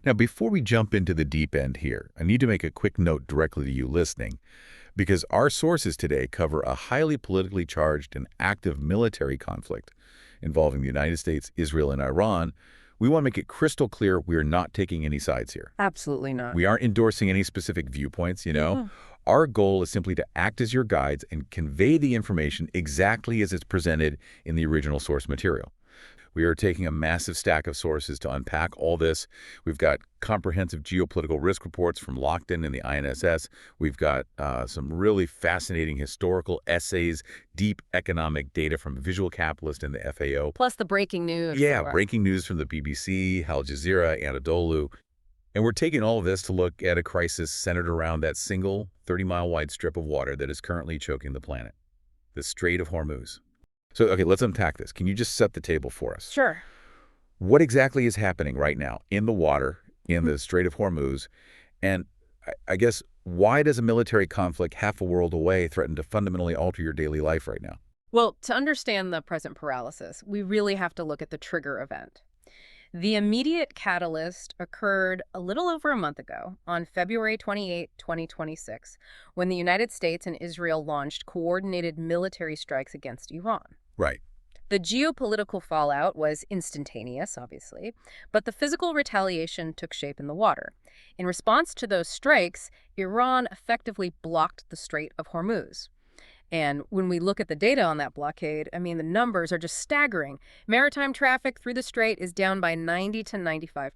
Now, before we jump into the deep end here, I need to make a quick note directly to you listening, because our sources today cover a highly politically charged and active military conflict involving the United States, Israel, and Iran. We want to make it crystal clear we are not taking any sides here. Absolutely not. We aren't endorsing any specific viewpoints, Our goal is simply to act as your guides and convey the information exactly as it's presented in the original source material. We are taking a massive stack of sources to unpack all this. We've got comprehensive geopolitical risk reports from Lockton and the INSS. We've got some really fascinating historical essays, deep economic data from Visual Capitalist and the FAO. Plus the breaking news. Yeah, breaking news from the BBC, Al Jazeera, Anadolu. And we're taking all of this to look at a crisis centered around that single 30-mile-wide strip of water that is currently choking the planet, the Strait of Hormuz. So, okay, let's unpack this. Can you just set the table for us? Sure. What exactly is happening right now in the water, in the Strait of Hormuz? And I guess, why does a military conflict half a world away threaten to fundamentally alter your daily life right now? Well, to understand the present paralysis, we really have to look at the trigger event. The immediate catalyst occurred a little over a month ago, on February 28, 2026, when the United States and Israel launched coordinated military strikes against Iran. Right. The geopolitical fallout was instantaneous, obviously, but the physical retaliation took shape in the water. In response to those strikes, Iran effectively blocked the Strait of Hormuz. And when we look at the data on that blockade, the numbers are just staggering. Maritime traffic through the strait is down by 90 to 95%.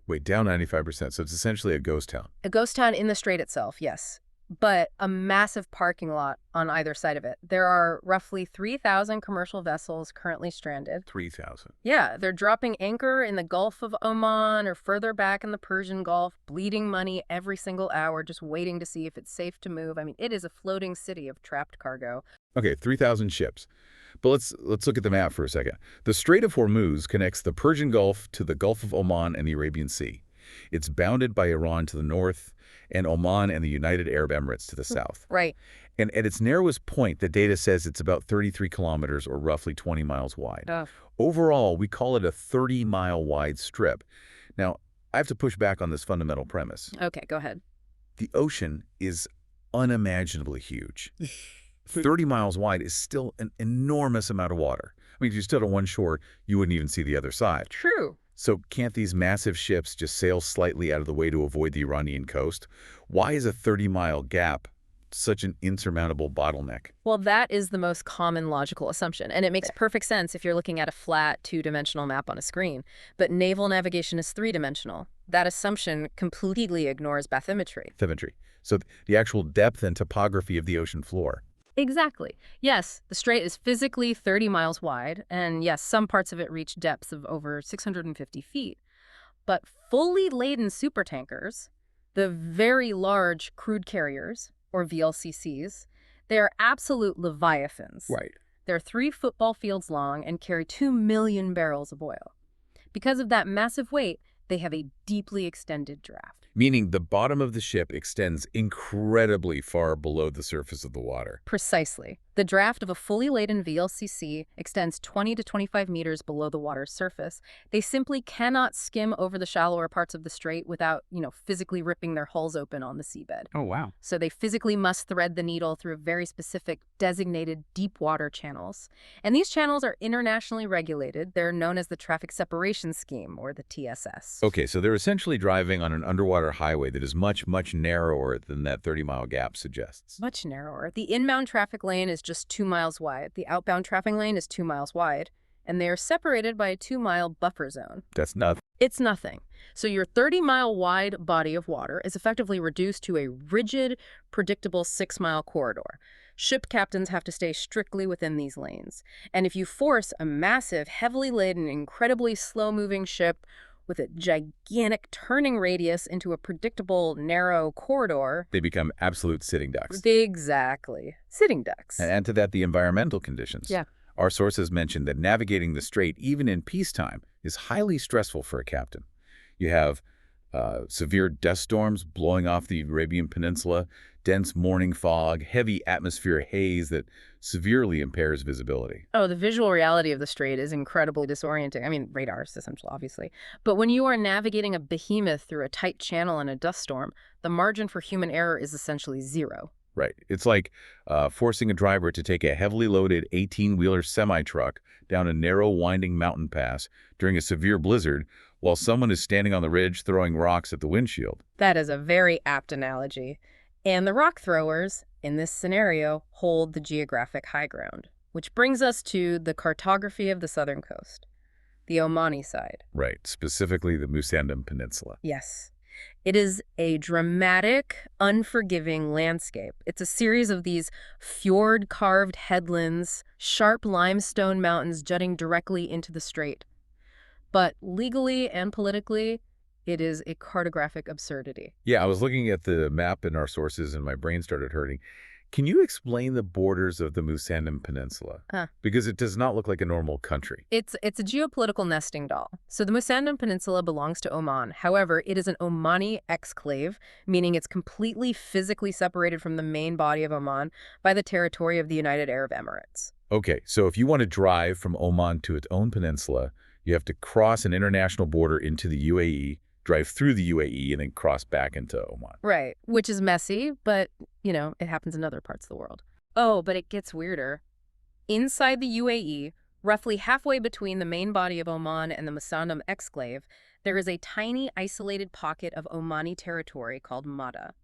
Wait, down 95%, so it's essentially a ghost town. A ghost town in the strait itself, yes. But a massive parking lot on either side of it. There are roughly 3,000 commercial vessels currently stranded. 3,000. Yeah, they're dropping anchor in the Gulf of Oman or further back in the Persian Gulf, bleeding money every single hour, just waiting to see if it's safe to move. It is a floating city of trapped cargo. Okay, 3,000 ships. But let's look at the map for a second. The Strait of Hormuz connects the Persian Gulf to the Gulf of Oman and the Arabian Sea. It's bounded by Iran to the north and Oman and the United Arab Emirates to the south. Right. And at its narrowest point, the data says it's about 33 kilometers or roughly 20 miles wide. Overall, we call it a 30-mile wide strip. Now, I have to push back on this fundamental premise. Okay, go ahead. The ocean is unimaginably huge. 30 miles wide is still an enormous amount of water. If you stood on one shore, you wouldn't even see the other side. True. So can't these massive ships just sail slightly out of the way to avoid the Iranian coast? Why is a 30-mile gap such an insurmountable bottleneck? Well, that is the most common logical assumption, and it makes perfect sense if you're looking at a flat, two-dimensional map on a screen. But naval navigation is three-dimensional. That assumption completely ignores bathymetry. Bathymetry. So the actual depth and topography of the ocean floor. Exactly. Yes, the strait is physically 30 miles wide, and yes, some parts of it reach depths of over 650 feet. But fully laden supertankers, the very large crude carriers, or VLCCs, they are absolute leviathans. Right. They're 3 football fields long and carry 2 million barrels of oil. Because of that massive weight, they have a deeply extended draft. Meaning the bottom of the ship extends incredibly far below the surface of the water. Precisely. The draft of a fully laden VLCC extends 20 to 25 meters below the water's surface. They simply cannot skim over the shallower parts of the strait without, physically ripping their hulls open on the seabed. Oh, wow. So they physically must thread the needle through very specific designated deep water channels. And these channels are internationally regulated. They're known as the Traffic Separation Scheme, or the TSS. Okay, so they're essentially driving on an underwater highway that is much, much narrower than that 30-mile gap suggests. Much narrower. The inbound traffic lane is just 2 miles wide. The outbound traffic lane is 2 miles wide, and they are separated by a 2-mile buffer zone. That's nothing. It's nothing. So your 30-mile wide body of water is effectively reduced to a rigid, predictable 6-mile corridor. Ship captains have to stay strictly within these lanes. And if you force a massive, heavily laden, incredibly slow-moving ship with a gigantic turning radius into a predictable, narrow corridor, they become absolute sitting ducks. Exactly. Sitting ducks. And add to that the environmental conditions. Yeah. Our sources mentioned that navigating the strait, even in peacetime, is highly stressful for a captain. You have severe dust storms blowing off the Arabian Peninsula, dense morning fog, heavy atmospheric haze that severely impairs visibility. Oh, the visual reality of the strait is incredibly disorienting. I mean, radar is essential, obviously. But when you are navigating a behemoth through a tight channel in a dust storm, the margin for human error is essentially zero. Right. It's like forcing a driver to take a heavily loaded 18-wheeler semi-truck down a narrow, winding mountain pass during a severe blizzard while someone is standing on the ridge throwing rocks at the windshield. That is a very apt analogy. And the rock throwers, in this scenario, hold the geographic high ground, which brings us to the cartography of the southern coast, the Omani side. Right. Specifically the Musandam Peninsula. Yes. It is a dramatic, unforgiving landscape. It's a series of these fjord-carved headlands, sharp limestone mountains jutting directly into the strait. But legally and politically, it is a cartographic absurdity. Yeah, I was looking at the map in our sources and my brain started hurting. Can you explain the borders of the Musandam Peninsula? Because it does not look like a normal country. It's a geopolitical nesting doll. So the Musandam Peninsula belongs to Oman. However, it is an Omani exclave, meaning it's completely physically separated from the main body of Oman by the territory of the United Arab Emirates. Okay, so if you want to drive from Oman to its own peninsula, you have to cross an international border into the UAE, drive through the UAE, and then cross back into Oman. Right, which is messy, but, it happens in other parts of the world. Oh, but it gets weirder. Inside the UAE, roughly halfway between the main body of Oman and the Musandam exclave, there is a tiny, isolated pocket of Omani territory called Mada.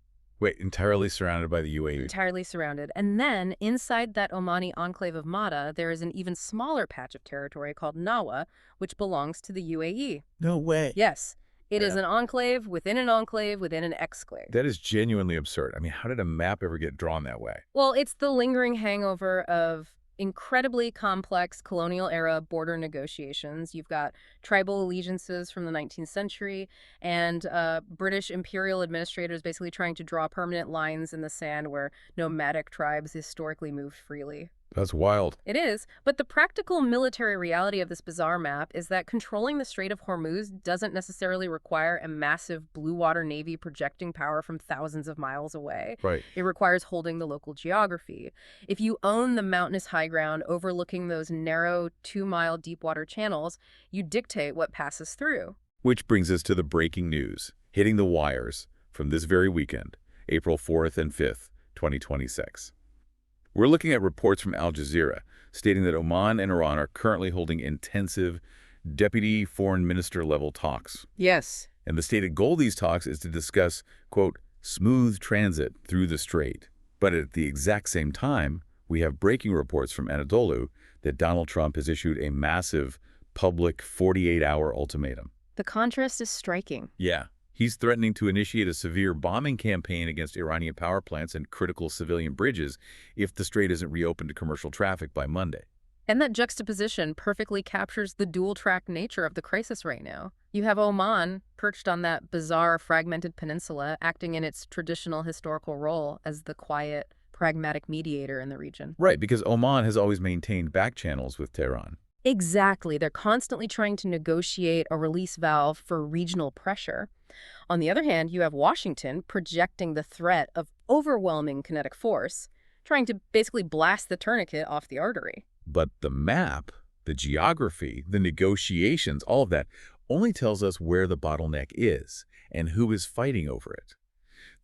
Wait, entirely surrounded by the UAE? Entirely surrounded. And then, inside that Omani enclave of Mada, there is an even smaller patch of territory called Nawa, which belongs to the UAE. No way. Yes. It is an enclave within an exclave. That is genuinely absurd. I mean, how did a map ever get drawn that way? Well, it's the lingering hangover of incredibly complex colonial-era border negotiations. You've got tribal allegiances from the 19th century and British imperial administrators basically trying to draw permanent lines in the sand where nomadic tribes historically moved freely. That's wild. It is, but the practical military reality of this bizarre map is that controlling the Strait of Hormuz doesn't necessarily require a massive blue water navy projecting power from thousands of miles away. Right. It requires holding the local geography. If you own the mountainous high ground overlooking those narrow 2-mile deep water channels, you dictate what passes through. Which brings us to the breaking news, hitting the wires from this very weekend, April 4th and 5th, 2026. We're looking at reports from Al Jazeera stating that Oman and Iran are currently holding intensive deputy foreign minister level talks. Yes. And the stated goal of these talks is to discuss, quote, smooth transit through the strait. But at the exact same time, we have breaking reports from Anadolu that Donald Trump has issued a massive public 48-hour ultimatum. The contrast is striking. Yeah. He's threatening to initiate a severe bombing campaign against Iranian power plants and critical civilian bridges if the strait isn't reopened to commercial traffic by Monday. And that juxtaposition perfectly captures the dual-track nature of the crisis right now. You have Oman, perched on that bizarre, fragmented peninsula, acting in its traditional historical role as the quiet, pragmatic mediator in the region. Right, because Oman has always maintained back channels with Tehran. Exactly. They're constantly trying to negotiate a release valve for regional pressure. On the other hand, you have Washington projecting the threat of overwhelming kinetic force, trying to basically blast the tourniquet off the artery. But the map, the geography, the negotiations, all of that only tells us where the bottleneck is and who is fighting over it.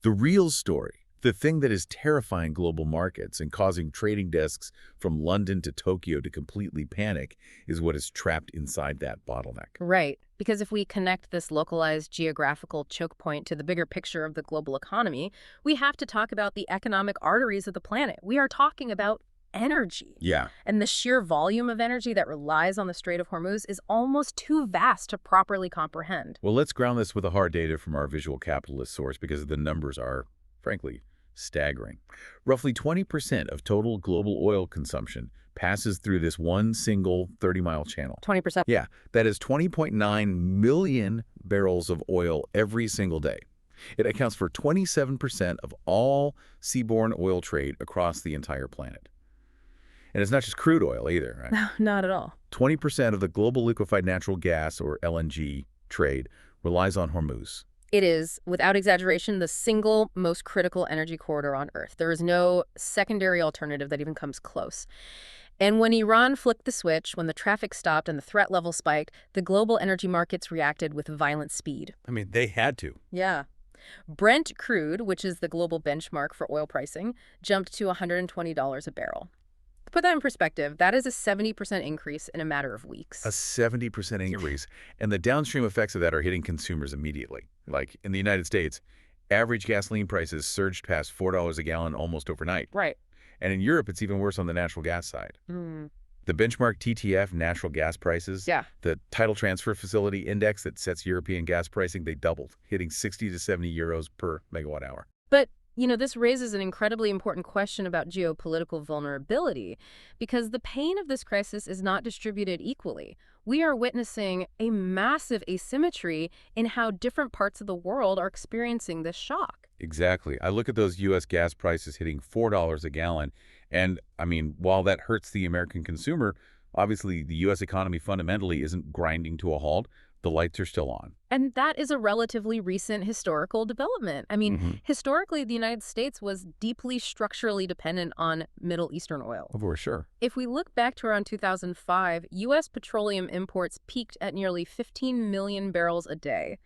The real story, the thing that is terrifying global markets and causing trading desks from London to Tokyo to completely panic, is what is trapped inside that bottleneck. Right. Because if we connect this localized geographical choke point to the bigger picture of the global economy, we have to talk about the economic arteries of the planet. We are talking about energy. Yeah. And the sheer volume of energy that relies on the Strait of Hormuz is almost too vast to properly comprehend. Well, let's ground this with the hard data from our visual capitalist source because the numbers are, frankly, staggering. Roughly 20% of total global oil consumption passes through this one single 30-mile channel. 20%? Yeah, that is 20.9 million barrels of oil every single day. It accounts for 27% of all seaborne oil trade across the entire planet. And it's not just crude oil either, right? No, not at all. 20% of the global liquefied natural gas, or LNG, trade relies on Hormuz. It is, without exaggeration, the single most critical energy corridor on Earth. There is no secondary alternative that even comes close. And when Iran flicked the switch, when the traffic stopped and the threat level spiked, the global energy markets reacted with violent speed. I mean, they had to. Yeah. Brent crude, which is the global benchmark for oil pricing, jumped to $120 a barrel. To put that in perspective, that is a 70% increase in a matter of weeks. A 70% increase. And the downstream effects of that are hitting consumers immediately. Like in the United States, average gasoline prices surged past $4 a gallon almost overnight. Right. And in Europe, it's even worse on the natural gas side. Mm. The benchmark TTF natural gas prices, Yeah. the tidal transfer facility index that sets European gas pricing, they doubled, hitting 60 to 70 euros per megawatt hour. But, this raises an incredibly important question about geopolitical vulnerability, because the pain of this crisis is not distributed equally. We are witnessing a massive asymmetry in how different parts of the world are experiencing this shock. Exactly. I look at those U.S. gas prices hitting $4 a gallon, and, I mean, while that hurts the American consumer, obviously the U.S. economy fundamentally isn't grinding to a halt. The lights are still on. And that is a relatively recent historical development. I mean, historically, the United States was deeply structurally dependent on Middle Eastern oil. For sure. If we look back to around 2005, U.S. petroleum imports peaked at nearly 15 million barrels a day.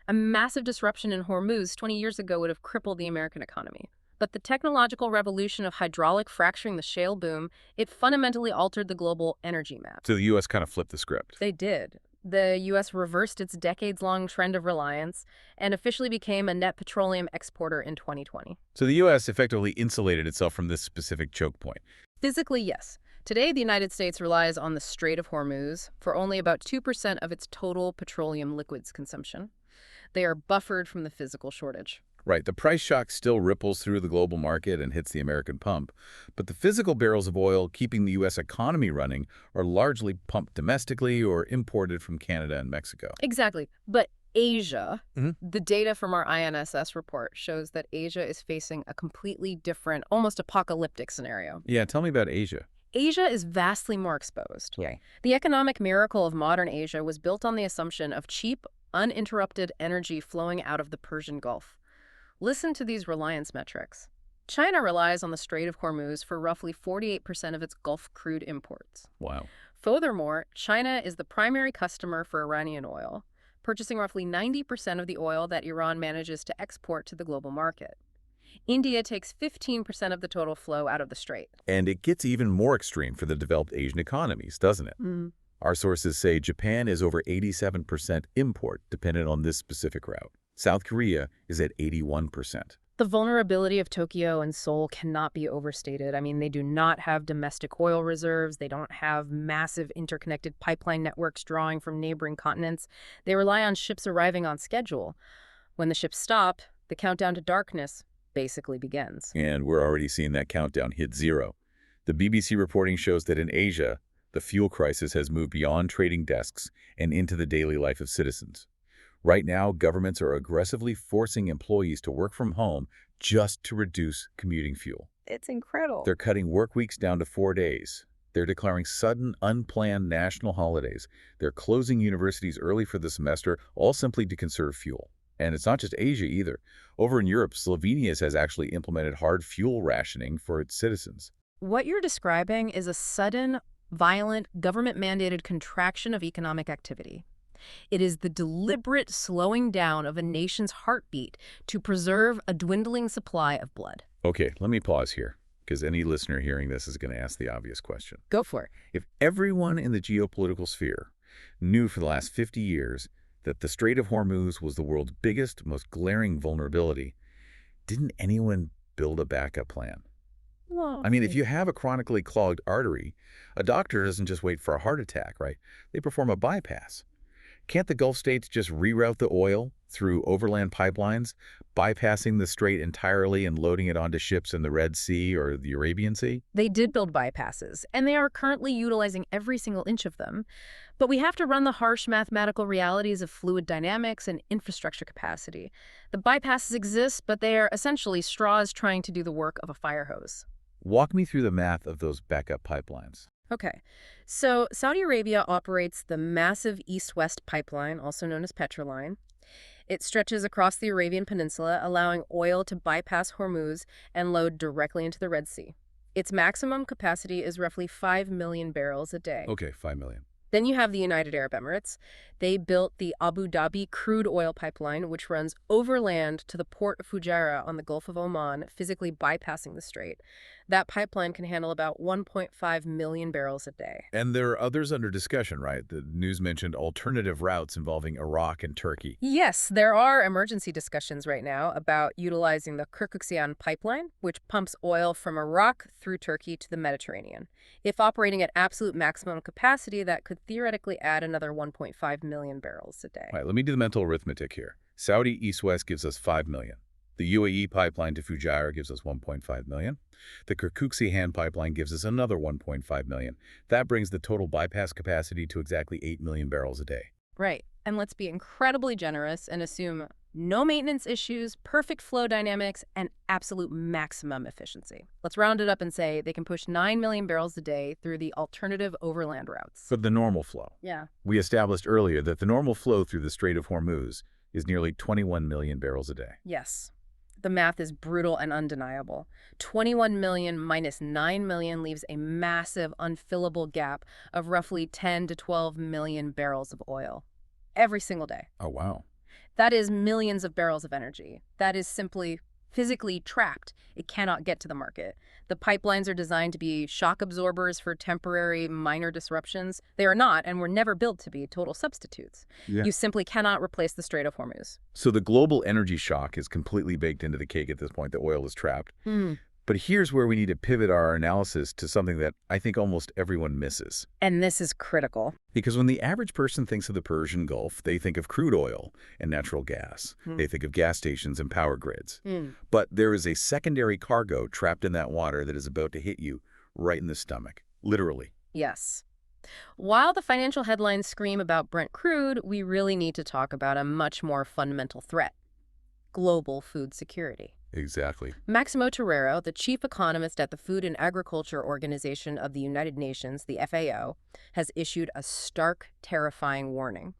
A massive disruption in Hormuz 20 years ago would have crippled the American economy. But the technological revolution of hydraulic fracturing, the shale boom, it fundamentally altered the global energy map. So the U.S. kind of flipped the script. They did. The U.S. reversed its decades-long trend of reliance and officially became a net petroleum exporter in 2020. So the U.S. effectively insulated itself from this specific choke point. Physically, yes. Today, the United States relies on the Strait of Hormuz for only about 2% of its total petroleum liquids consumption. They are buffered from the physical shortage. Right, the price shock still ripples through the global market and hits the American pump, but the physical barrels of oil keeping the U.S. economy running are largely pumped domestically or imported from Canada and Mexico. Exactly. But Asia, the data from our INSS report shows that Asia is facing a completely different, almost apocalyptic scenario. Yeah, tell me about Asia. Asia is vastly more exposed. Yeah. The economic miracle of modern Asia was built on the assumption of cheap, uninterrupted energy flowing out of the Persian Gulf. Listen to these reliance metrics. China relies on the Strait of Hormuz for roughly 48% of its Gulf crude imports. Wow. Furthermore, China is the primary customer for Iranian oil, purchasing roughly 90% of the oil that Iran manages to export to the global market. India takes 15% of the total flow out of the strait. And it gets even more extreme for the developed Asian economies, doesn't it? Our sources say Japan is over 87% import, dependent on this specific route. South Korea is at 81%. The vulnerability of Tokyo and Seoul cannot be overstated. I mean, they do not have domestic oil reserves. They don't have massive interconnected pipeline networks drawing from neighboring continents. They rely on ships arriving on schedule. When the ships stop, the countdown to darkness basically begins. And we're already seeing that countdown hit zero. The BBC reporting shows that in Asia, the fuel crisis has moved beyond trading desks and into the daily life of citizens. Right now, governments are aggressively forcing employees to work from home just to reduce commuting fuel. It's incredible. They're cutting work weeks down to 4 days. They're declaring sudden, unplanned national holidays. They're closing universities early for the semester, all simply to conserve fuel. And it's not just Asia either. Over in Europe, Slovenia has actually implemented hard fuel rationing for its citizens. What you're describing is a sudden, violent, government-mandated contraction of economic activity. It is the deliberate slowing down of a nation's heartbeat to preserve a dwindling supply of blood. Okay, let me pause here, because any listener hearing this is going to ask the obvious question. Go for it. If everyone in the geopolitical sphere knew for the last 50 years that the Strait of Hormuz was the world's biggest, most glaring vulnerability, didn't anyone build a backup plan? Well, I mean, if you have a chronically clogged artery, a doctor doesn't just wait for a heart attack, right? They perform a bypass. Can't the Gulf states just reroute the oil through overland pipelines, bypassing the strait entirely and loading it onto ships in the Red Sea or the Arabian Sea? They did build bypasses, and they are currently utilizing every single inch of them. But we have to run the harsh mathematical realities of fluid dynamics and infrastructure capacity. The bypasses exist, but they are essentially straws trying to do the work of a fire hose. Walk me through the math of those backup pipelines. Okay, so Saudi Arabia operates the massive east-west pipeline, also known as Petroline. It stretches across the Arabian Peninsula, allowing oil to bypass Hormuz and load directly into the Red Sea. Its maximum capacity is roughly 5 million barrels a day. Okay, 5 million. Then you have the United Arab Emirates. They built the Abu Dhabi crude oil pipeline, which runs overland to the port of Fujairah on the Gulf of Oman, physically bypassing the strait. That pipeline can handle about 1.5 million barrels a day. And there are others under discussion, right? The news mentioned alternative routes involving Iraq and Turkey. Yes, there are emergency discussions right now about utilizing the Kirkuksiyan pipeline, which pumps oil from Iraq through Turkey to the Mediterranean. If operating at absolute maximum capacity, that could theoretically add another 1.5 million barrels a day. All right, let me do the mental arithmetic here. Saudi East-West gives us 5 million. The UAE pipeline to Fujairah gives us 1.5 million. The Kirkuksiyan pipeline gives us another 1.5 million. That brings the total bypass capacity to exactly 8 million barrels a day. Right. And let's be incredibly generous and assume no maintenance issues, perfect flow dynamics, and absolute maximum efficiency. Let's round it up and say they can push 9 million barrels a day through the alternative overland routes. For the normal flow. Yeah. We established earlier that the normal flow through the Strait of Hormuz is nearly 21 million barrels a day. Yes. The math is brutal and undeniable. 21 million minus 9 million leaves a massive, unfillable gap of roughly 10 to 12 million barrels of oil every single day. Oh, wow. That is millions of barrels of energy. That is simply physically trapped. It cannot get to the market. The pipelines are designed to be shock absorbers for temporary minor disruptions. They are not, and were never built to be, total substitutes. Yeah. You simply cannot replace the Strait of Hormuz. So the global energy shock is completely baked into the cake at this point. The oil is trapped. But here's where we need to pivot our analysis to something that I think almost everyone misses. And this is critical. Because when the average person thinks of the Persian Gulf, they think of crude oil and natural gas. They think of gas stations and power grids. But there is a secondary cargo trapped in that water that is about to hit you right in the stomach, literally. Yes. While the financial headlines scream about Brent crude, we really need to talk about a much more fundamental threat: global food security. Exactly. Maximo Torero, the chief economist at the Food and Agriculture Organization of the United Nations, the FAO, has issued a stark, terrifying warning.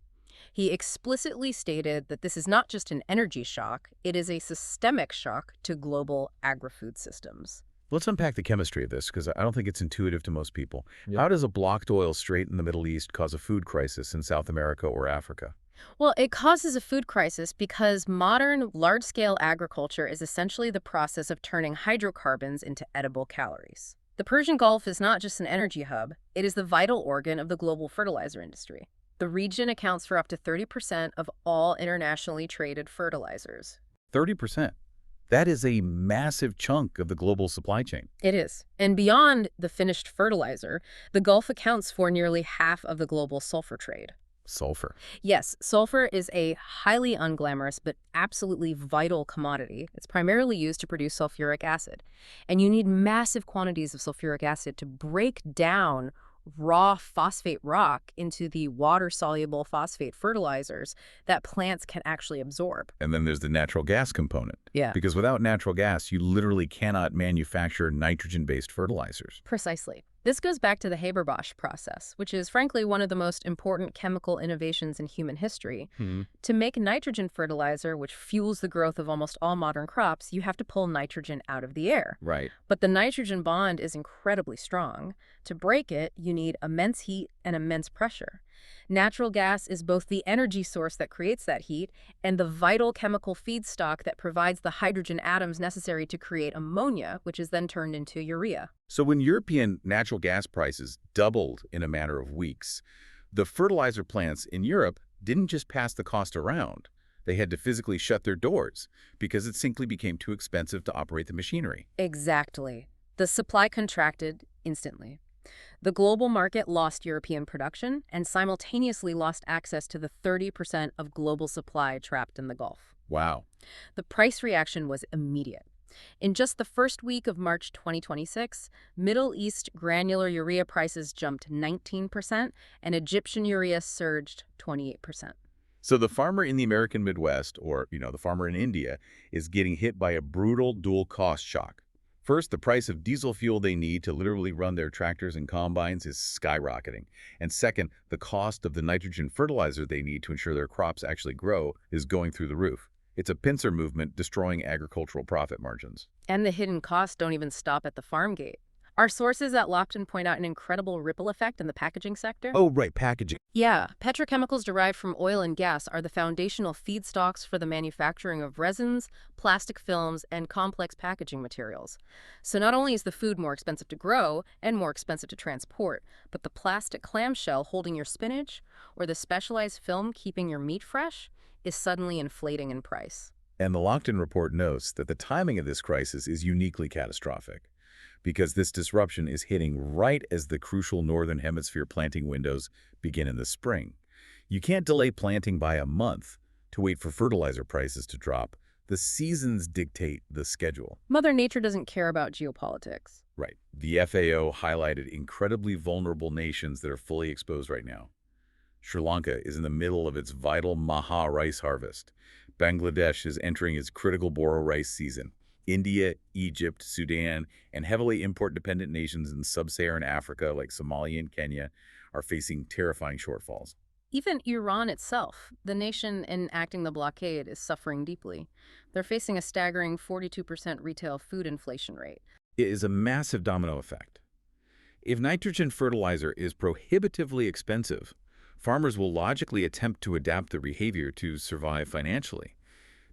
He explicitly stated that this is not just an energy shock, it is a systemic shock to global agri-food systems. Let's unpack the chemistry of this, because I don't think it's intuitive to most people. Yep. How does a blocked oil strait in the Middle East cause a food crisis in South America or Africa? Well, it causes a food crisis because modern, large-scale agriculture is essentially the process of turning hydrocarbons into edible calories. The Persian Gulf is not just an energy hub, it is the vital organ of the global fertilizer industry. The region accounts for up to 30% of all internationally traded fertilizers. 30%. That is a massive chunk of the global supply chain. It is. And beyond the finished fertilizer, the Gulf accounts for nearly half of the global sulfur trade. Sulfur. Yes, sulfur is a highly unglamorous but absolutely vital commodity. It's primarily used to produce sulfuric acid. And you need massive quantities of sulfuric acid to break down raw phosphate rock into the water-soluble phosphate fertilizers that plants can actually absorb. And then there's the natural gas component. Yeah. Because without natural gas, you literally cannot manufacture nitrogen-based fertilizers. Precisely. This goes back to the Haber-Bosch process, which is frankly one of the most important chemical innovations in human history. To make nitrogen fertilizer, which fuels the growth of almost all modern crops, you have to pull nitrogen out of the air. Right. But the nitrogen bond is incredibly strong. To break it, you need immense heat and immense pressure. Natural gas is both the energy source that creates that heat and the vital chemical feedstock that provides the hydrogen atoms necessary to create ammonia, which is then turned into urea. So when European natural gas prices doubled in a matter of weeks, the fertilizer plants in Europe didn't just pass the cost around. They had to physically shut their doors because it simply became too expensive to operate the machinery. Exactly. The supply contracted instantly. The global market lost European production and simultaneously lost access to the 30% of global supply trapped in the Gulf. Wow. The price reaction was immediate. In just the first week of March 2026, Middle East granular urea prices jumped 19% and Egyptian urea surged 28%. So the farmer in the American Midwest, or the farmer in India, is getting hit by a brutal dual cost shock. First, the price of diesel fuel they need to literally run their tractors and combines is skyrocketing. And second, the cost of the nitrogen fertilizer they need to ensure their crops actually grow is going through the roof. It's a pincer movement destroying agricultural profit margins. And the hidden costs don't even stop at the farm gate. Our sources at Lofton point out an incredible ripple effect in the packaging sector. Oh, right, packaging. Yeah, petrochemicals derived from oil and gas are the foundational feedstocks for the manufacturing of resins, plastic films, and complex packaging materials. So not only is the food more expensive to grow and more expensive to transport, but the plastic clamshell holding your spinach or the specialized film keeping your meat fresh is suddenly inflating in price. And the Lockton report notes that the timing of this crisis is uniquely catastrophic, because this disruption is hitting right as the crucial Northern Hemisphere planting windows begin in the spring. You can't delay planting by a month to wait for fertilizer prices to drop. The seasons dictate the schedule. Mother Nature doesn't care about geopolitics. Right. The FAO highlighted incredibly vulnerable nations that are fully exposed right now. Sri Lanka is in the middle of its vital Maha rice harvest. Bangladesh is entering its critical Boro rice season. India, Egypt, Sudan, and heavily import-dependent nations in sub-Saharan Africa like Somalia and Kenya are facing terrifying shortfalls. Even Iran itself, the nation enacting the blockade, is suffering deeply. They're facing a staggering 42% retail food inflation rate. It is a massive domino effect. If nitrogen fertilizer is prohibitively expensive, farmers will logically attempt to adapt their behavior to survive financially.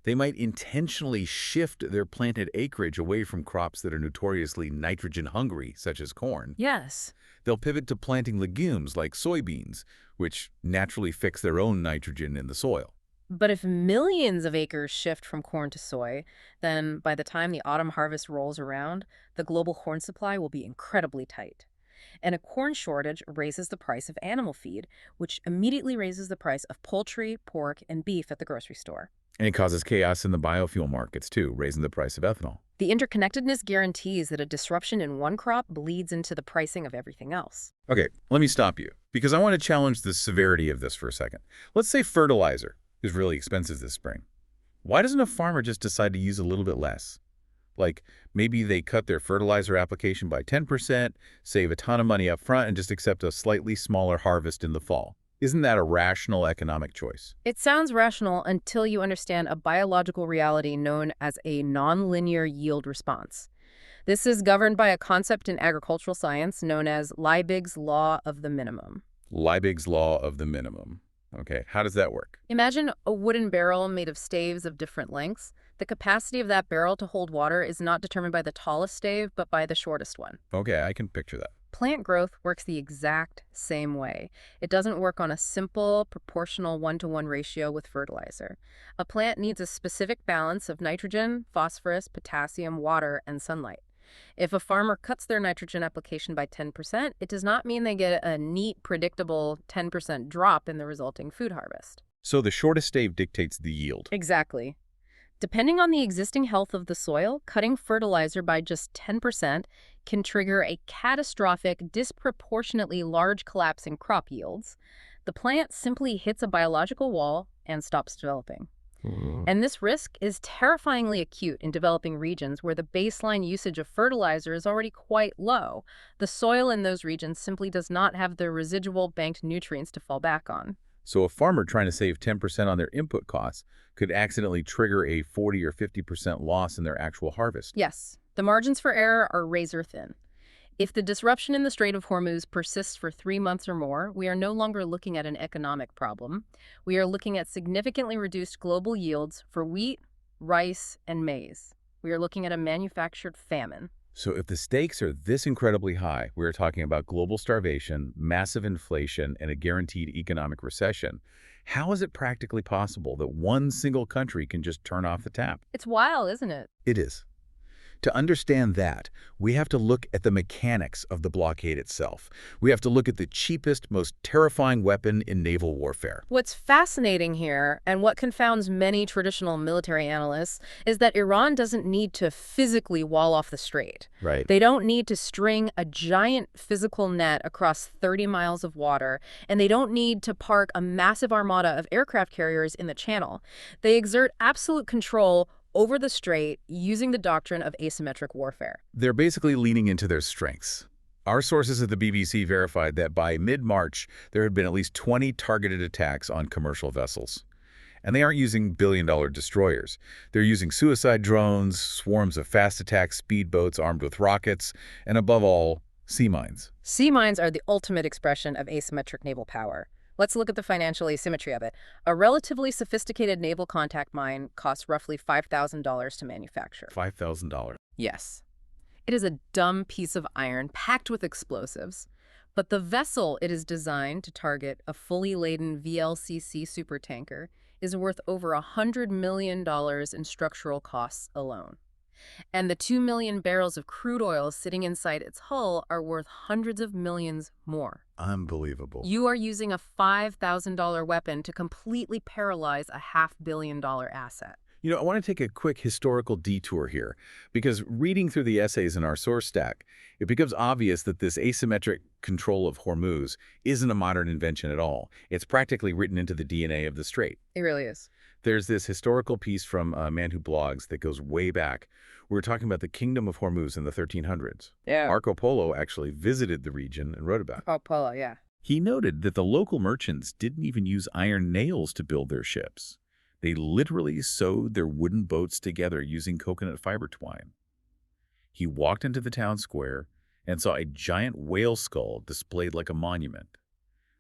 They might intentionally shift their planted acreage away from crops that are notoriously nitrogen-hungry, such as corn. Yes. They'll pivot to planting legumes like soybeans, which naturally fix their own nitrogen in the soil. But if millions of acres shift from corn to soy, then by the time the autumn harvest rolls around, the global corn supply will be incredibly tight. And a corn shortage raises the price of animal feed, which immediately raises the price of poultry, pork, and beef at the grocery store. And it causes chaos in the biofuel markets, too, raising the price of ethanol. The interconnectedness guarantees that a disruption in one crop bleeds into the pricing of everything else. Okay, let me stop you, because I want to challenge the severity of this for a second. Let's say fertilizer is really expensive this spring. Why doesn't a farmer just decide to use a little bit less? Like, maybe they cut their fertilizer application by 10%, save a ton of money up front, and just accept a slightly smaller harvest in the fall. Isn't that a rational economic choice? It sounds rational until you understand a biological reality known as a nonlinear yield response. This is governed by a concept in agricultural science known as Liebig's law of the minimum. Liebig's law of the minimum. Okay, how does that work? Imagine a wooden barrel made of staves of different lengths. The capacity of that barrel to hold water is not determined by the tallest stave, but by the shortest one. Okay, I can picture that. Plant growth works the exact same way. It doesn't work on a simple, proportional one-to-one ratio with fertilizer. A plant needs a specific balance of nitrogen, phosphorus, potassium, water, and sunlight. If a farmer cuts their nitrogen application by 10%, it does not mean they get a neat, predictable 10% drop in the resulting food harvest. So the shortest stave dictates the yield. Exactly. Depending on the existing health of the soil, cutting fertilizer by just 10% can trigger a catastrophic, disproportionately large collapse in crop yields. The plant simply hits a biological wall and stops developing. And this risk is terrifyingly acute in developing regions where the baseline usage of fertilizer is already quite low. The soil in those regions simply does not have the residual banked nutrients to fall back on. So a farmer trying to save 10% on their input costs could accidentally trigger a 40 or 50% loss in their actual harvest. Yes, the margins for error are razor thin. If the disruption in the Strait of Hormuz persists for 3 months or more, we are no longer looking at an economic problem. We are looking at significantly reduced global yields for wheat, rice, and maize. We are looking at a manufactured famine. So if the stakes are this incredibly high, we're talking about global starvation, massive inflation, and a guaranteed economic recession. How is it practically possible that one single country can just turn off the tap? It's wild, isn't it? It is. To understand that, we have to look at the mechanics of the blockade itself. We have to look at the cheapest, most terrifying weapon in naval warfare. What's fascinating here, and what confounds many traditional military analysts, is that Iran doesn't need to physically wall off the strait. Right. They don't need to string a giant physical net across 30 miles of water, and they don't need to park a massive armada of aircraft carriers in the channel. They exert absolute control over the strait using the doctrine of asymmetric warfare. They're basically leaning into their strengths. Our sources at the BBC verified that by mid-March, there had been at least 20 targeted attacks on commercial vessels. And they aren't using billion-dollar destroyers. They're using suicide drones, swarms of fast attack speedboats armed with rockets, and above all, sea mines. Sea mines are the ultimate expression of asymmetric naval power. Let's look at the financial asymmetry of it. A relatively sophisticated naval contact mine costs roughly $5,000 to manufacture. $5,000. Yes. It is a dumb piece of iron packed with explosives. But the vessel it is designed to target, a fully laden VLCC supertanker, is worth over $100 million in structural costs alone. And the 2 million barrels of crude oil sitting inside its hull are worth hundreds of millions more. Unbelievable. You are using a $5,000 weapon to completely paralyze a $500 million asset. I want to take a quick historical detour here, because reading through the essays in our source stack, it becomes obvious that this asymmetric control of Hormuz isn't a modern invention at all. It's practically written into the DNA of the strait. It really is. There's this historical piece from a man who blogs that goes way back. We're talking about the Kingdom of Hormuz in the 1300s. Yeah. Marco Polo actually visited the region and wrote about it. Oh, Polo, yeah. He noted that the local merchants didn't even use iron nails to build their ships. They literally sewed their wooden boats together using coconut fiber twine. He walked into the town square and saw a giant whale skull displayed like a monument.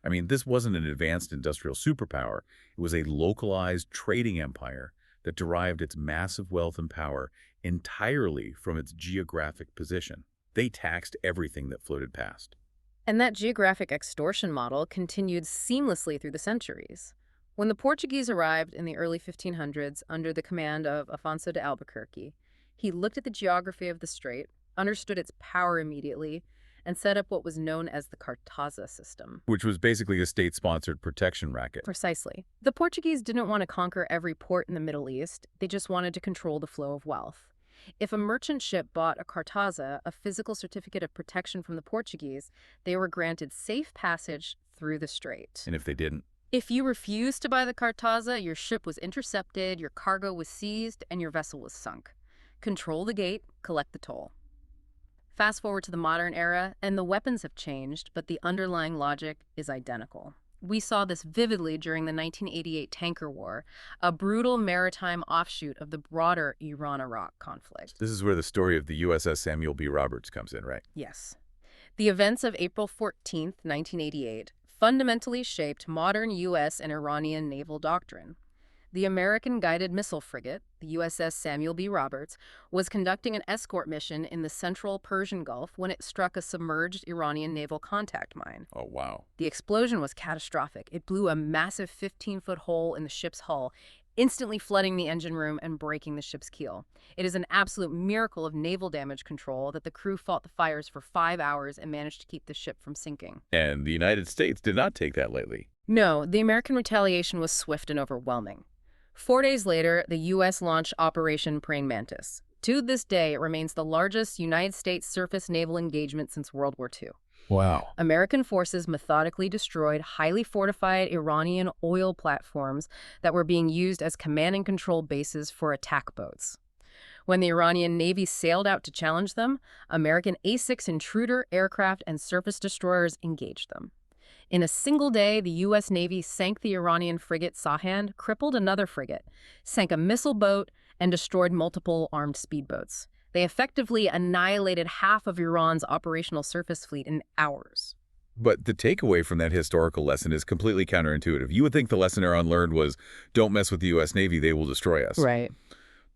I mean, this wasn't an advanced industrial superpower. It was a localized trading empire that derived its massive wealth and power entirely from its geographic position. They taxed everything that floated past. And that geographic extortion model continued seamlessly through the centuries. When the Portuguese arrived in the early 1500s under the command of Afonso de Albuquerque, he looked at the geography of the strait, understood its power immediately, and set up what was known as the Cartaza system. Which was basically a state-sponsored protection racket. Precisely. The Portuguese didn't want to conquer every port in the Middle East. They just wanted to control the flow of wealth. If a merchant ship bought a Cartaza, a physical certificate of protection from the Portuguese, they were granted safe passage through the strait. And if they didn't? If you refused to buy the Cartaza, your ship was intercepted, your cargo was seized, and your vessel was sunk. Control the gate, collect the toll. Fast forward to the modern era, and the weapons have changed, but the underlying logic is identical. We saw this vividly during the 1988 Tanker War, a brutal maritime offshoot of the broader Iran-Iraq conflict. This is where the story of the USS Samuel B. Roberts comes in, right? Yes. The events of April 14, 1988, fundamentally shaped modern U.S. and Iranian naval doctrine. The American guided missile frigate, the USS Samuel B. Roberts, was conducting an escort mission in the central Persian Gulf when it struck a submerged Iranian naval contact mine. Oh, wow. The explosion was catastrophic. It blew a massive 15-foot hole in the ship's hull, instantly flooding the engine room and breaking the ship's keel. It is an absolute miracle of naval damage control that the crew fought the fires for 5 hours and managed to keep the ship from sinking. And the United States did not take that lightly. No, the American retaliation was swift and overwhelming. 4 days later, the U.S. launched Operation Praying Mantis. To this day, it remains the largest United States surface naval engagement since World War II. Wow. American forces methodically destroyed highly fortified Iranian oil platforms that were being used as command and control bases for attack boats. When the Iranian Navy sailed out to challenge them, American A-6 intruder aircraft and surface destroyers engaged them. In a single day, the U.S. Navy sank the Iranian frigate Sahand, crippled another frigate, sank a missile boat, and destroyed multiple armed speedboats. They effectively annihilated half of Iran's operational surface fleet in hours. But the takeaway from that historical lesson is completely counterintuitive. You would think the lesson Iran learned was, don't mess with the U.S. Navy, they will destroy us. Right.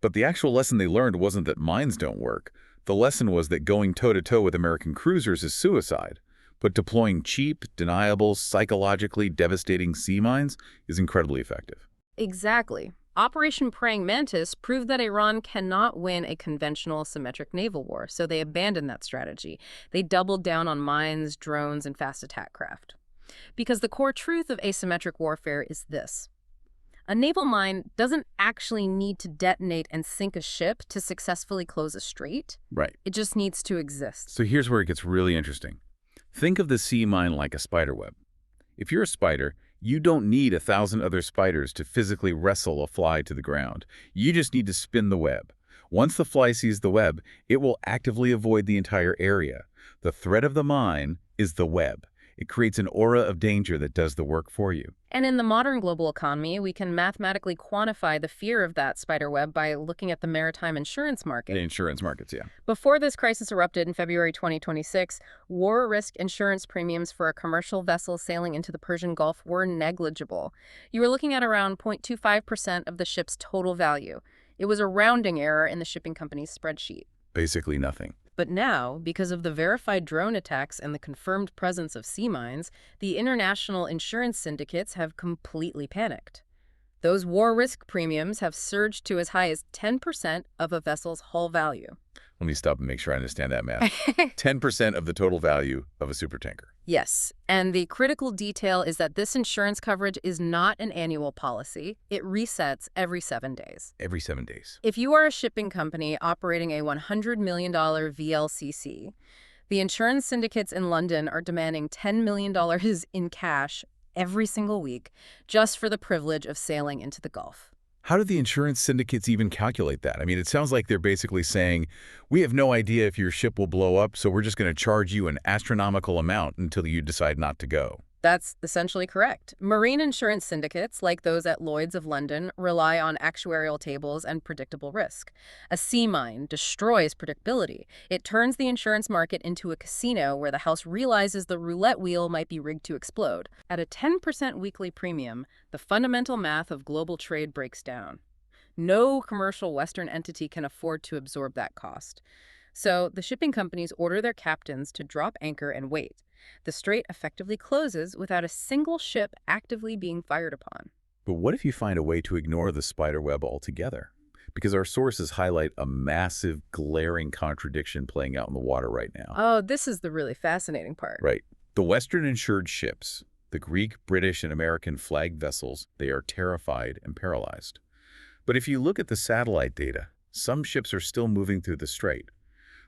But the actual lesson they learned wasn't that mines don't work. The lesson was that going toe-to-toe with American cruisers is suicide. But deploying cheap, deniable, psychologically devastating sea mines is incredibly effective. Exactly. Operation Praying Mantis proved that Iran cannot win a conventional symmetric naval war, so they abandoned that strategy. They doubled down on mines, drones, and fast attack craft. Because the core truth of asymmetric warfare is this. A naval mine doesn't actually need to detonate and sink a ship to successfully close a strait. Right. It just needs to exist. So here's where it gets really interesting. Think of the sea mine like a spider web. If you're a spider, You don't need 1,000 other spiders to physically wrestle a fly to the ground. You just need to spin the web. Once the fly sees the web, it will actively avoid the entire area. The thread of the mine is the web. It creates an aura of danger that does the work for you. And in the modern global economy, we can mathematically quantify the fear of that spider web by looking at the maritime insurance market. The insurance markets, yeah. Before this crisis erupted in February 2026, war risk insurance premiums for a commercial vessel sailing into the Persian Gulf were negligible. You were looking at around 0.25% of the ship's total value. It was a rounding error in the shipping company's spreadsheet. Basically nothing. But now, because of the verified drone attacks and the confirmed presence of sea mines, the international insurance syndicates have completely panicked. Those war risk premiums have surged to as high as 10% of a vessel's hull value. Let me stop and make sure I understand that math. 10% of the total value of a supertanker. Yes, and the critical detail is that this insurance coverage is not an annual policy. It resets every 7 days. Every 7 days. If you are a shipping company operating a $100 million VLCC, the insurance syndicates in London are demanding $10 million in cash every single week just for the privilege of sailing into the Gulf. How do the insurance syndicates even calculate that? I mean, it sounds like they're basically saying, we have no idea if your ship will blow up, so we're just going to charge you an astronomical amount until you decide not to go. That's essentially correct. Marine insurance syndicates, like those at Lloyd's of London, rely on actuarial tables and predictable risk. A sea mine destroys predictability. It turns the insurance market into a casino where the house realizes the roulette wheel might be rigged to explode. At a 10% weekly premium, the fundamental math of global trade breaks down. No commercial Western entity can afford to absorb that cost. So the shipping companies order their captains to drop anchor and wait. The strait effectively closes without a single ship actively being fired upon. But what if you find a way to ignore the spider web altogether? Because our sources highlight a massive, glaring contradiction playing out in the water right now. Oh, this is the really fascinating part. Right. The Western-insured ships, the Greek, British, and American flagged vessels, they are terrified and paralyzed. But if you look at the satellite data, some ships are still moving through the strait.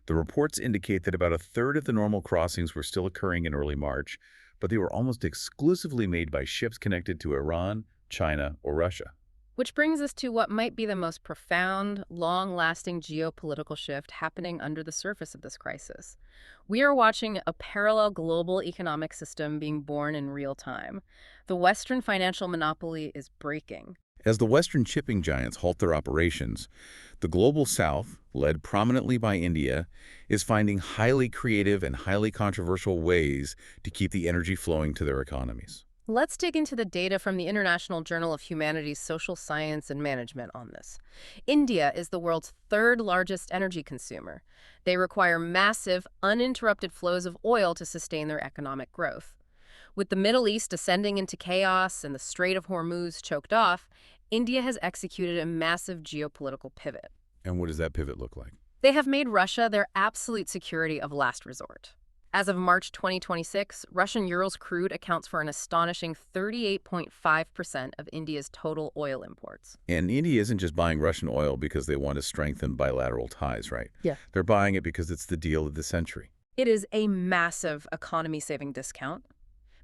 The reports indicate that about a third of the normal crossings were still occurring in early March, but they were almost exclusively made by ships connected to Iran, China, or Russia. Which brings us to what might be the most profound, long-lasting geopolitical shift happening under the surface of this crisis. We are watching a parallel global economic system being born in real time. The Western financial monopoly is breaking. As the Western shipping giants halt their operations, the global South, led prominently by India, is finding highly creative and highly controversial ways to keep the energy flowing to their economies. Let's dig into the data from the International Journal of Humanities Social Science and Management on this. India is the world's third largest energy consumer. They require massive, uninterrupted flows of oil to sustain their economic growth. With the Middle East descending into chaos and the Strait of Hormuz choked off, India has executed a massive geopolitical pivot. And what does that pivot look like? They have made Russia their absolute security of last resort. As of March 2026, Russian Urals crude accounts for an astonishing 38.5% of India's total oil imports. And India isn't just buying Russian oil because they want to strengthen bilateral ties, right? Yeah. They're buying it because it's the deal of the century. It is a massive economy-saving discount.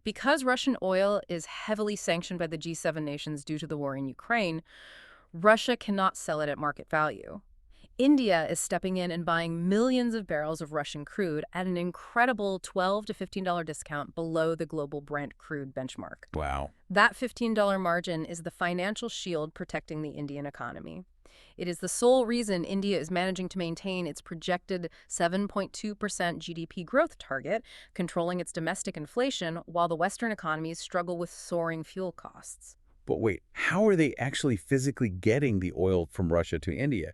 Because Russian oil is heavily sanctioned by the G7 nations due to the war in Ukraine, Russia cannot sell it at market value. India is stepping in and buying millions of barrels of Russian crude at an incredible $12 to $15 discount below the global Brent crude benchmark. Wow. That $15 margin is the financial shield protecting the Indian economy. It is the sole reason India is managing to maintain its projected 7.2% GDP growth target, controlling its domestic inflation, while the Western economies struggle with soaring fuel costs. But wait, how are they actually physically getting the oil from Russia to India?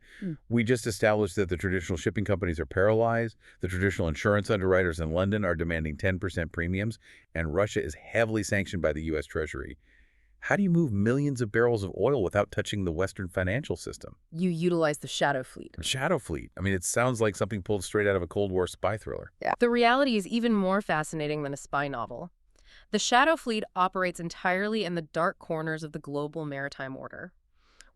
We just established that the traditional shipping companies are paralyzed, the traditional insurance underwriters in London are demanding 10% premiums, and Russia is heavily sanctioned by the U.S. Treasury. How do you move millions of barrels of oil without touching the Western financial system? You utilize the shadow fleet. Shadow fleet. I mean, it sounds like something pulled straight out of a Cold War spy thriller. Yeah. The reality is even more fascinating than a spy novel. The shadow fleet operates entirely in the dark corners of the global maritime order.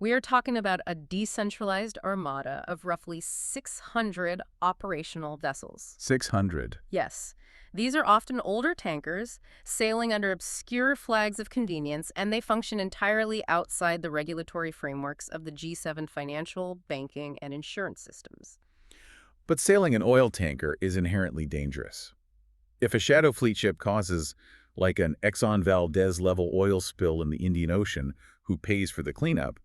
We are talking about a decentralized armada of roughly 600 operational vessels. 600. Yes, these are often older tankers sailing under obscure flags of convenience, and they function entirely outside the regulatory frameworks of the G7 financial, banking, and insurance systems. But sailing an oil tanker is inherently dangerous. If a shadow fleet ship causes, like an Exxon Valdez-level oil spill in the Indian Ocean, who pays for the cleanup?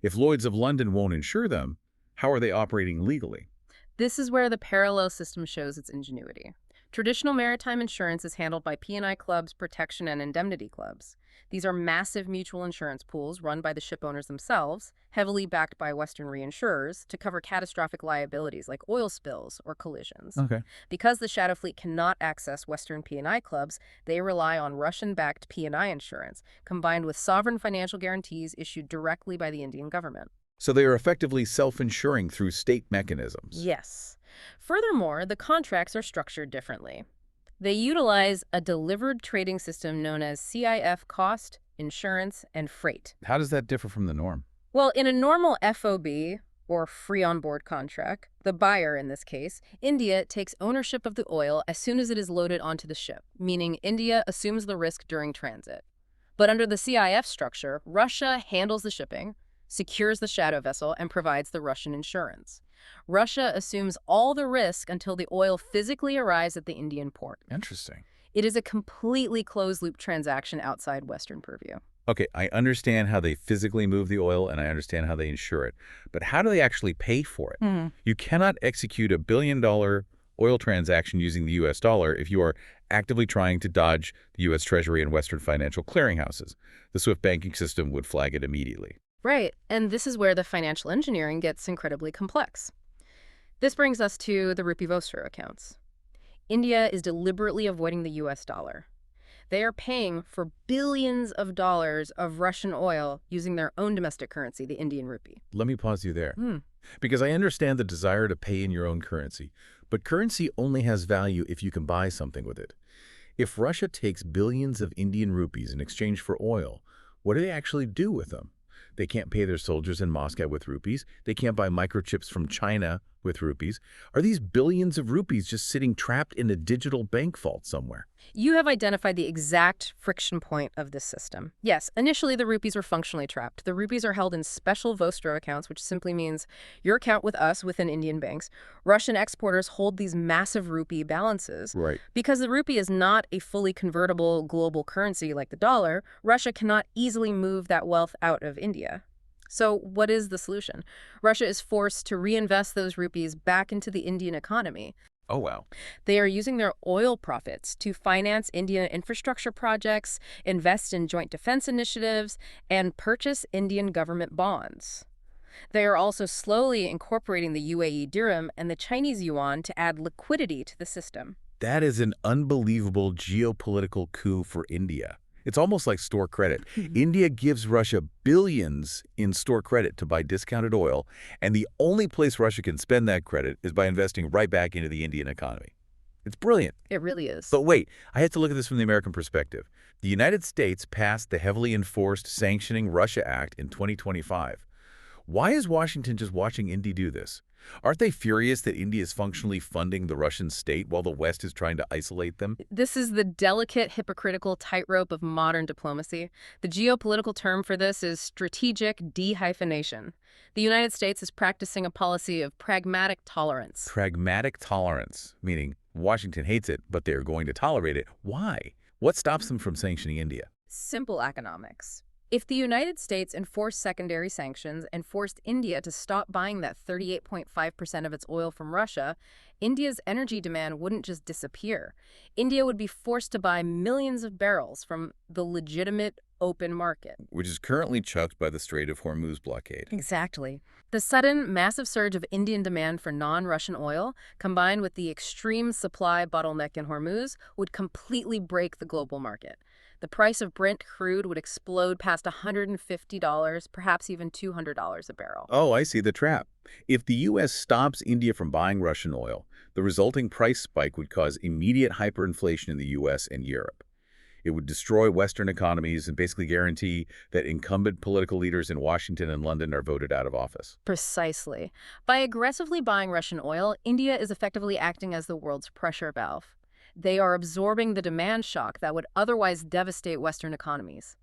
If Lloyd's of London won't insure them, how are they operating legally? This is where the parallel system shows its ingenuity. Traditional maritime insurance is handled by P&I clubs, protection and indemnity clubs. These are massive mutual insurance pools run by the ship owners themselves, heavily backed by Western reinsurers, to cover catastrophic liabilities like oil spills or collisions. Okay. Because the shadow fleet cannot access Western P&I clubs, they rely on Russian-backed P&I insurance, combined with sovereign financial guarantees issued directly by the Indian government. So they are effectively self-insuring through state mechanisms. Yes. Furthermore, the contracts are structured differently. They utilize a delivered trading system known as CIF cost, insurance, and freight. How does that differ from the norm? Well, in a normal FOB, or free on board contract, the buyer in this case, India, takes ownership of the oil as soon as it is loaded onto the ship, meaning India assumes the risk during transit. But under the CIF structure, Russia handles the shipping, secures the shadow vessel, and provides the Russian insurance. Russia assumes all the risk until the oil physically arrives at the Indian port. Interesting. It is a completely closed-loop transaction outside Western purview. Okay, I understand how they physically move the oil and I understand how they insure it. But how do they actually pay for it? You cannot execute a billion-dollar oil transaction using the U.S. dollar if you are actively trying to dodge the U.S. Treasury and Western financial clearinghouses. The SWIFT banking system would flag it immediately. Right, and this is where the financial engineering gets incredibly complex. This brings us to the rupee Vostro accounts. India is deliberately avoiding the U.S. dollar. They are paying for billions of dollars of Russian oil using their own domestic currency, the Indian rupee. Let me pause you there. Because I understand the desire to pay in your own currency, but currency only has value if you can buy something with it. If Russia takes billions of Indian rupees in exchange for oil, what do they actually do with them? They can't pay their soldiers in Moscow with rupees. They can't buy microchips from China with rupees. Are these billions of rupees just sitting trapped in a digital bank vault somewhere? You have identified the exact friction point of this system. Yes, initially the rupees were functionally trapped. The rupees are held in special Vostro accounts, which simply means your account with us within Indian banks. Russian exporters hold these massive rupee balances. Right. Because the rupee is not a fully convertible global currency like the dollar, Russia cannot easily move that wealth out of India. So what is the solution? Russia is forced to reinvest those rupees back into the Indian economy. Oh, wow. They are using their oil profits to finance Indian infrastructure projects, invest in joint defense initiatives, and purchase Indian government bonds. They are also slowly incorporating the UAE dirham and the Chinese yuan to add liquidity to the system. That is an unbelievable geopolitical coup for India. It's almost like store credit. India gives Russia billions in store credit to buy discounted oil, and the only place Russia can spend that credit is by investing right back into the Indian economy. It's brilliant. It really is. But wait, I have to look at this from the American perspective. The United States passed the heavily enforced Sanctioning Russia Act in 2025. Why is Washington just watching India do this? Aren't they furious that India is functionally funding the Russian state while the West is trying to isolate them? This is the delicate, hypocritical tightrope of modern diplomacy. The geopolitical term for this is strategic dehyphenation. The United States is practicing a policy of pragmatic tolerance. Pragmatic tolerance, meaning Washington hates it, but they're going to tolerate it. Why? What stops them from sanctioning India? Simple economics. If the United States enforced secondary sanctions and forced India to stop buying that 38.5% of its oil from Russia, India's energy demand wouldn't just disappear. India would be forced to buy millions of barrels from the legitimate open market. Which is currently choked by the Strait of Hormuz blockade. Exactly. The sudden, massive surge of Indian demand for non-Russian oil, combined with the extreme supply bottleneck in Hormuz, would completely break the global market. The price of Brent crude would explode past $150, perhaps even $200 a barrel. Oh, I see the trap. If the U.S. stops India from buying Russian oil, the resulting price spike would cause immediate hyperinflation in the U.S. and Europe. It would destroy Western economies and basically guarantee that incumbent political leaders in Washington and London are voted out of office. Precisely. By aggressively buying Russian oil, India is effectively acting as the world's pressure valve. They are absorbing the demand shock that would otherwise devastate Western economies.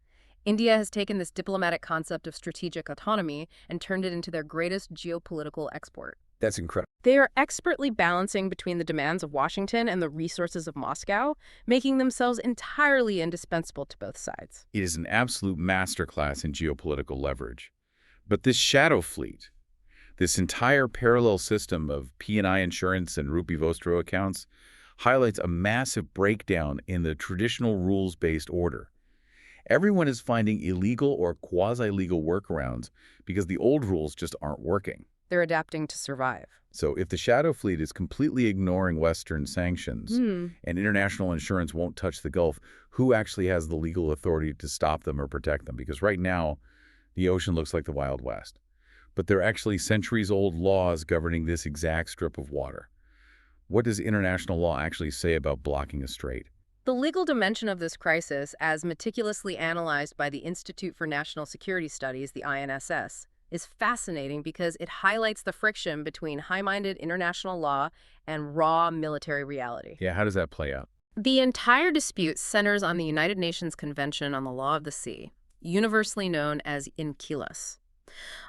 India has taken this diplomatic concept of strategic autonomy and turned it into their greatest geopolitical export. That's incredible. They are expertly balancing between the demands of Washington and the resources of Moscow, making themselves entirely indispensable to both sides. It is an absolute masterclass in geopolitical leverage. But this shadow fleet, this entire parallel system of P&I insurance and rupee vostro accounts, highlights a massive breakdown in the traditional rules-based order. Everyone is finding illegal or quasi-legal workarounds because the old rules just aren't working. They're adapting to survive. So if the shadow fleet is completely ignoring Western sanctions and international insurance won't touch the Gulf, who actually has the legal authority to stop them or protect them? Because right now, the ocean looks like the Wild West. But there are actually centuries-old laws governing this exact strip of water. What does international law actually say about blocking a strait? The legal dimension of this crisis, as meticulously analyzed by the Institute for National Security Studies, the INSS, is fascinating because it highlights the friction between high-minded international law and raw military reality. Yeah, how does that play out? The entire dispute centers on the United Nations Convention on the Law of the Sea, universally known as UNCLOS.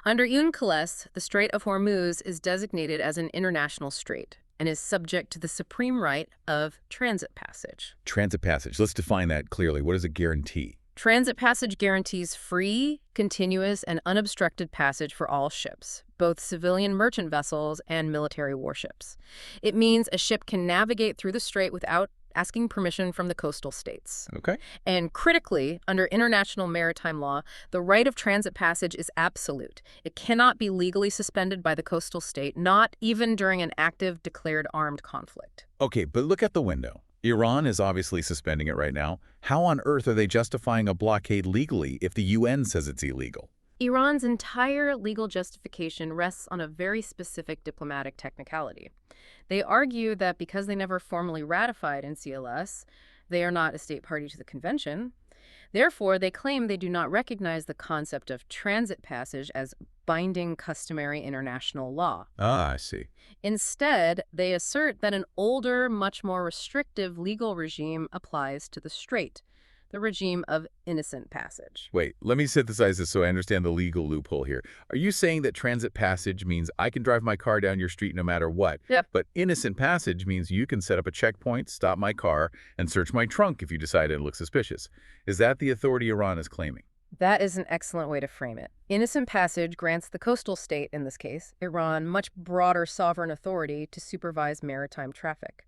Under UNCLOS, the Strait of Hormuz is designated as an international strait and is subject to the supreme right of transit passage. Transit passage. Let's define that clearly. What does it guarantee? Transit passage guarantees free, continuous, and unobstructed passage for all ships, both civilian merchant vessels and military warships. It means a ship can navigate through the strait without asking permission from the coastal states. Okay. And critically, under international maritime law, the right of transit passage is absolute. It cannot be legally suspended by the coastal state, not even during an active declared armed conflict. Okay, but look at the window. Iran is obviously suspending it right now. How on earth are they justifying a blockade legally if the UN says it's illegal? Iran's entire legal justification rests on a very specific diplomatic technicality. They argue that because they never formally ratified UNCLOS, they are not a state party to the convention. Therefore, they claim they do not recognize the concept of transit passage as binding customary international law. Ah, I see. Instead, they assert that an older, much more restrictive legal regime applies to the strait, the regime of innocent passage. Wait, let me synthesize this so I understand the legal loophole here. Are you saying that transit passage means I can drive my car down your street no matter what? Yep. But innocent passage means you can set up a checkpoint, stop my car, and search my trunk if you decide it looks suspicious. Is that the authority Iran is claiming? That is an excellent way to frame it. Innocent passage grants the coastal state, in this case, Iran, much broader sovereign authority to supervise maritime traffic.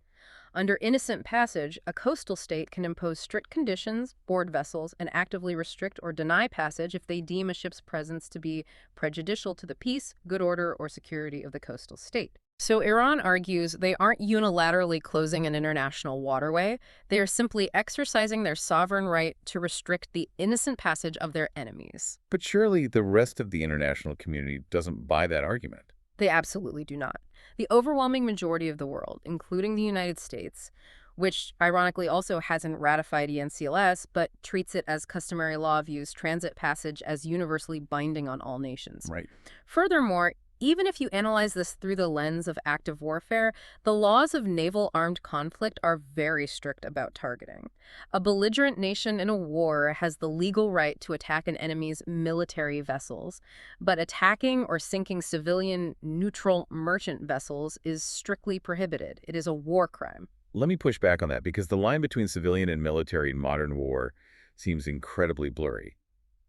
Under innocent passage, a coastal state can impose strict conditions, board vessels, and actively restrict or deny passage if they deem a ship's presence to be prejudicial to the peace, good order, or security of the coastal state. So Iran argues they aren't unilaterally closing an international waterway. They are simply exercising their sovereign right to restrict the innocent passage of their enemies. But surely the rest of the international community doesn't buy that argument. They absolutely do not. The overwhelming majority of the world, including the United States, which ironically also hasn't ratified UNCLOS, but treats it as customary law, views transit passage as universally binding on all nations. Right. Furthermore, even if you analyze this through the lens of active warfare, the laws of naval armed conflict are very strict about targeting. A belligerent nation in a war has the legal right to attack an enemy's military vessels, but attacking or sinking civilian neutral merchant vessels is strictly prohibited. It is a war crime. Let me push back on that because the line between civilian and military in modern war seems incredibly blurry.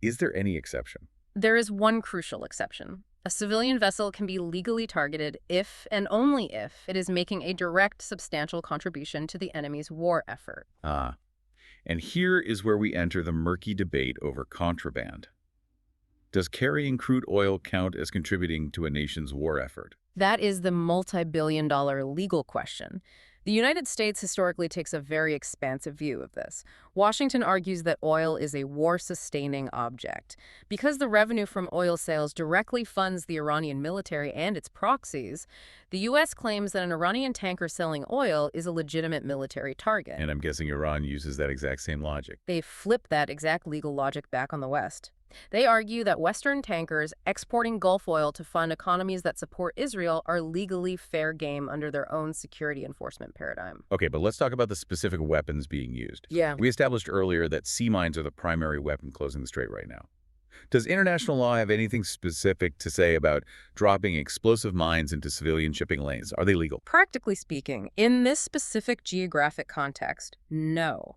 Is there any exception? There is one crucial exception. A civilian vessel can be legally targeted if and only if it is making a direct, substantial contribution to the enemy's war effort. Ah, and here is where we enter the murky debate over contraband. Does carrying crude oil count as contributing to a nation's war effort? That is the multi-billion-dollar legal question. The United States historically takes a very expansive view of this. Washington argues that oil is a war-sustaining object. Because the revenue from oil sales directly funds the Iranian military and its proxies, the U.S. claims that an Iranian tanker selling oil is a legitimate military target. And I'm guessing Iran uses that exact same logic. They flip that exact legal logic back on the West. They argue that Western tankers exporting Gulf oil to fund economies that support Israel are legally fair game under their own security enforcement paradigm. Okay, but let's talk about the specific weapons being used. Yeah. We established earlier that sea mines are the primary weapon closing the strait right now. Does international law have anything specific to say about dropping explosive mines into civilian shipping lanes? Are they legal? Practically speaking, in this specific geographic context, no.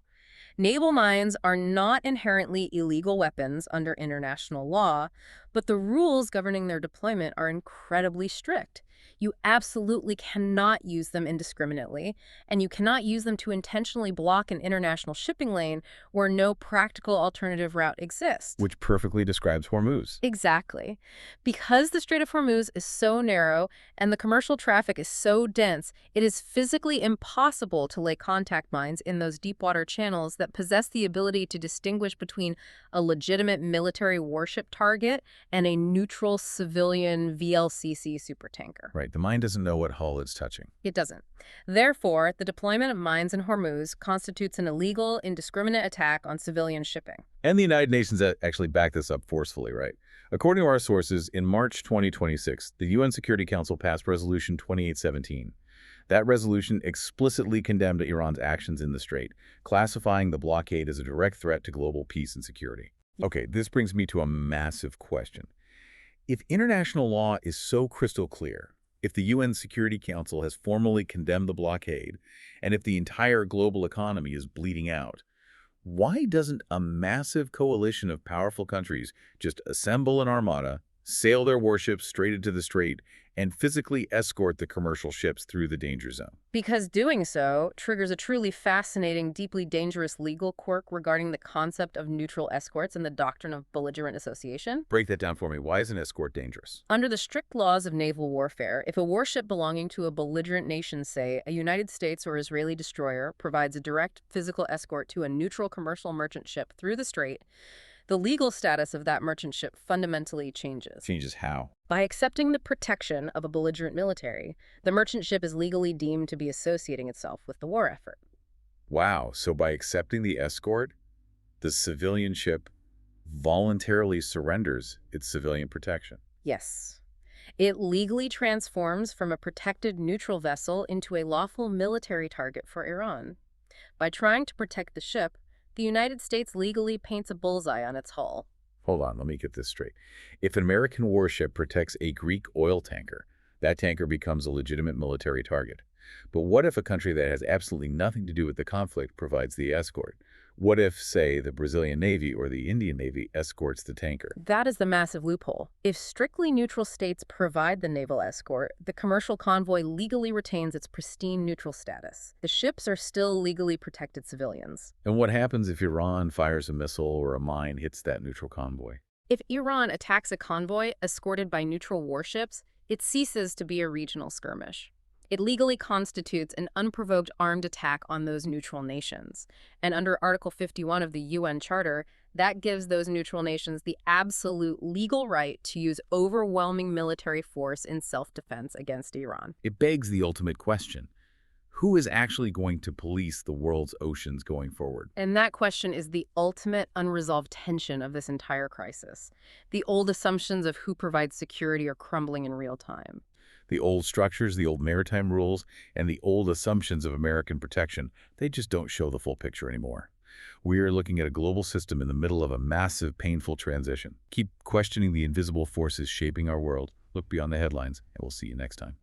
Naval mines are not inherently illegal weapons under international law, but the rules governing their deployment are incredibly strict. You absolutely cannot use them indiscriminately, and you cannot use them to intentionally block an international shipping lane where no practical alternative route exists. Which perfectly describes Hormuz. Exactly. Because the Strait of Hormuz is so narrow and the commercial traffic is so dense, it is physically impossible to lay contact mines in those deepwater channels that possess the ability to distinguish between a legitimate military warship target and a neutral civilian VLCC supertanker. Right, the mine doesn't know what hull it's touching. It doesn't. Therefore, the deployment of mines in Hormuz constitutes an illegal, indiscriminate attack on civilian shipping. And the United Nations actually backed this up forcefully, right? According to our sources, in March 2026, the UN Security Council passed Resolution 2817. That resolution explicitly condemned Iran's actions in the strait, classifying the blockade as a direct threat to global peace and security. Okay, this brings me to a massive question. If international law is so crystal clear, if the UN Security Council has formally condemned the blockade, and if the entire global economy is bleeding out, why doesn't a massive coalition of powerful countries just assemble an armada, sail their warships straight into the strait, and physically escort the commercial ships through the danger zone? Because doing so triggers a truly fascinating, deeply dangerous legal quirk regarding the concept of neutral escorts and the doctrine of belligerent association. Break that down for me. Why is an escort dangerous? Under the strict laws of naval warfare, if a warship belonging to a belligerent nation, say a United States or Israeli destroyer, provides a direct physical escort to a neutral commercial merchant ship through the strait, the legal status of that merchant ship fundamentally changes. Changes how? By accepting the protection of a belligerent military, the merchant ship is legally deemed to be associating itself with the war effort. Wow, so by accepting the escort, the civilian ship voluntarily surrenders its civilian protection. Yes. It legally transforms from a protected neutral vessel into a lawful military target for Iran. By trying to protect the ship, the United States legally paints a bullseye on its hull. Hold on, let me get this straight. If an American warship protects a Greek oil tanker, that tanker becomes a legitimate military target. But what if a country that has absolutely nothing to do with the conflict provides the escort? What if, say, the Brazilian Navy or the Indian Navy escorts the tanker? That is the massive loophole. If strictly neutral states provide the naval escort, the commercial convoy legally retains its pristine neutral status. The ships are still legally protected civilians. And what happens if Iran fires a missile or a mine hits that neutral convoy? If Iran attacks a convoy escorted by neutral warships, it ceases to be a regional skirmish. It legally constitutes an unprovoked armed attack on those neutral nations. And under Article 51 of the UN Charter, that gives those neutral nations the absolute legal right to use overwhelming military force in self-defense against Iran. It begs the ultimate question. Who is actually going to police the world's oceans going forward? And that question is the ultimate unresolved tension of this entire crisis. The old assumptions of who provides security are crumbling in real time. The old structures, the old maritime rules, and the old assumptions of American protection, they just don't show the full picture anymore. We are looking at a global system in the middle of a massive, painful transition. Keep questioning the invisible forces shaping our world. Look beyond the headlines, and we'll see you next time.